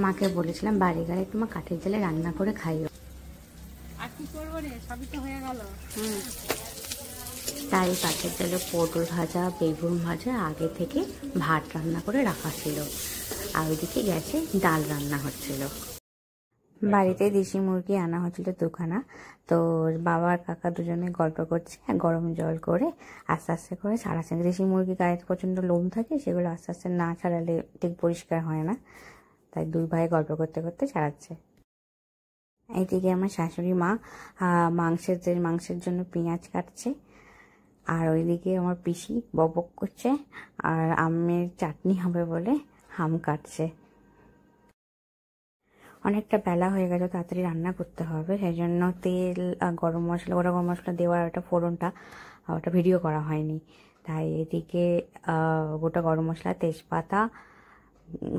মাকে বলেছিলাম বাড়ি গেলে একটু মা কাঠের জালে রান্না করে খাইও। আর কি করবো রে, সবই তো হয়ে গেল। তাই কাঠের জালে পটল ভাজা, বেগুন ভাজা আগে থেকে ভাত রান্না করে রাখা ছিল, আর ওইদিকে গ্যাসে ডাল রান্না হচ্ছিল। বাড়িতে দেশি মুরগি আনা হচ্ছিল দুখানা। তো বাবা আর কাকা দুজনে গল্প করছে, গরম জল করে আস্তে আস্তে করে ছাড়াচ্ছে। দেশি মুরগি গায়ে প্রচণ্ড লোম থাকে, সেগুলো আস্তে আস্তে না ছাড়ালে ঠিক পরিষ্কার হয় না, তাই দুই ভাই গল্প করতে করতে ছাড়াচ্ছে। এইদিকে আমার শাশুড়ি মা মাংসের জন্য পেঁয়াজ কাটছে, আর ওইদিকে আমার পিসি বকবক করছে, আর আমের চাটনি হবে বলে আম কাটছে। অনেকটা বেলা হয়ে গেছে, তাড়াতাড়ি রান্না করতে হবে, সেই জন্য তেল, গরম মশলা দেওয়ার একটা ফোড়নটা ওটা ভিডিও করা হয়নি। তাই এদিকে গোটা গরম মশলা, তেজপাতা,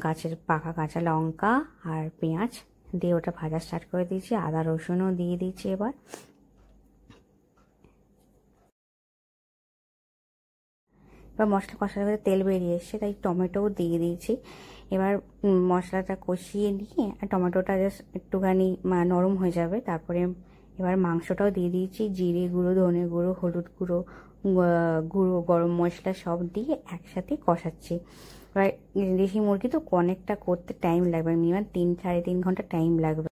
গাছের পাকা কাঁচা লঙ্কা আর পেঁয়াজ দিয়ে ওটা ভাজা স্টার্ট করে দিয়েছি। আদা রসুনও দিয়ে দিচ্ছি। এবার মশলা কষাতে করে তেল বেরিয়ে এসছে, তাই টমেটোও দিয়ে দিয়েছি। এবার মশলাটা কষিয়ে নিয়ে টমেটোটা জাস্ট একটুখানি নরম হয়ে যাবে, তারপরে এবার মাংসটাও দিয়ে দিয়েছি। জিরে গুঁড়ো, ধনে গুঁড়ো, হলুদ গুঁড়ো, গরম মশলা সব দিয়ে একসাথে কষাচ্ছি। এবার দেশি মুরগি তো অনেকটা করতে টাইম লাগবে, মিনিমাম 3-3.5 ঘন্টা টাইম লাগবে।